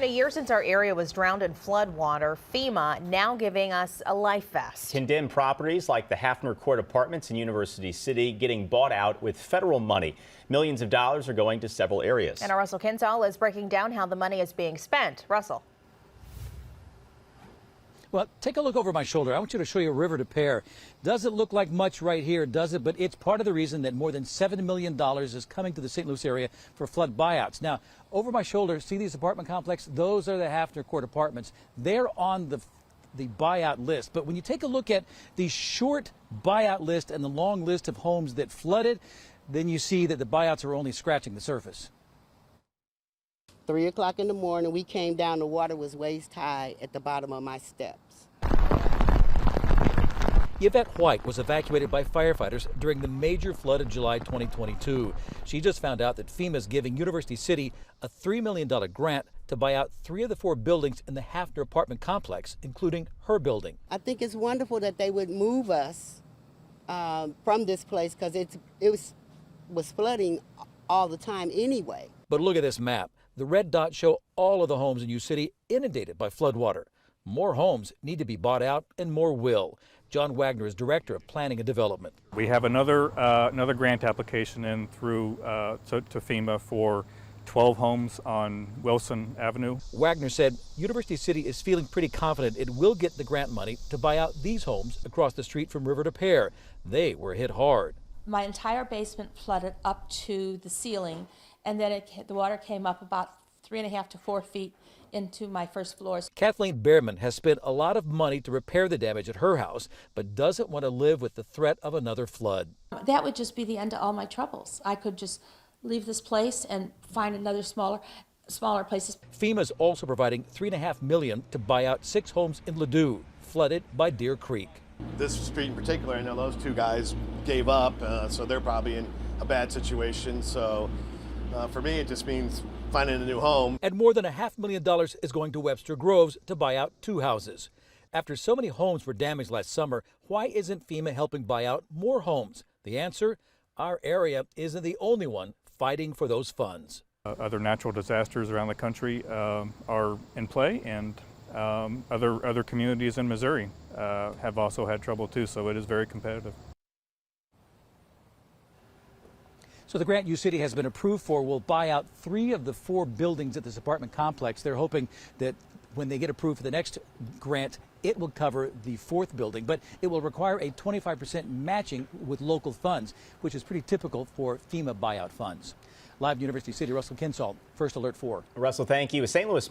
a year since our area was drowned in flood water. FEMA now giving us a life vest. Condemned properties like the Hafner Court Apartments in University City getting bought out with federal money. Millions of dollars are going to several areas. And our Russell Kinsall is breaking down how the money is being spent. Russell. Well, take a look over my shoulder. I want you to show you River to Pear. Doesn't look like much right here, does it? But it's part of the reason that more than $7 million is coming to the St. Louis area for flood buyouts. Now, over my shoulder, see these apartment complexes? Those are the Hafner Court Apartments. They're on the buyout list. But when you take a look at the short buyout list and the long list of homes that flooded, then you see that the buyouts are only scratching the surface. 3 o'clock in the morning, we came down, the water was waist high at the bottom of my steps. Yvette White was evacuated by firefighters during the major flood of July 2022. She just found out that FEMA is giving University City a $3 million grant to buy out 3 of the 4 buildings in the Hafner apartment complex, including her building. I think it's wonderful that they would move us from this place because it was flooding all the time anyway. But look at this map. The red dots show all of the homes in U City inundated by floodwater. More homes need to be bought out, and more will. John Wagner is Director of Planning and Development. We have another grant application in through to FEMA for 12 homes on Wilson Avenue. Wagner said University City is feeling pretty confident it will get the grant money to buy out these homes across the street from River to Pear. They were hit hard. My entire basement flooded up to the ceiling, and then the water came up about 3.5 to 4 feet into my first floors. Kathleen Behrman has spent a lot of money to repair the damage at her house, but doesn't want to live with the threat of another flood. That would just be the end of all my troubles. I could just leave this place and find another smaller places. FEMA is also providing $3.5 million to buy out 6 homes in Ladue, flooded by Deer Creek. This street in particular, I know those 2 guys gave up, so they're probably in a bad situation. So for me, it just means finding a new home. And more than $500,000 is going to Webster Groves to buy out 2 houses. After so many homes were damaged last summer, why isn't FEMA helping buy out more homes? The answer, our area isn't the only one fighting for those funds. Other natural disasters around the country are in play, and other communities in Missouri have also had trouble too, so it is very competitive. So the grant U City has been approved for will buy out 3 of the 4 buildings at this apartment complex. They're hoping that when they get approved for the next grant, it will cover the 4th building, but it will require a 25% matching with local funds, which is pretty typical for FEMA buyout funds. Live in University City, Russell Kinsall, First Alert 4. Russell, thank you. St. Louis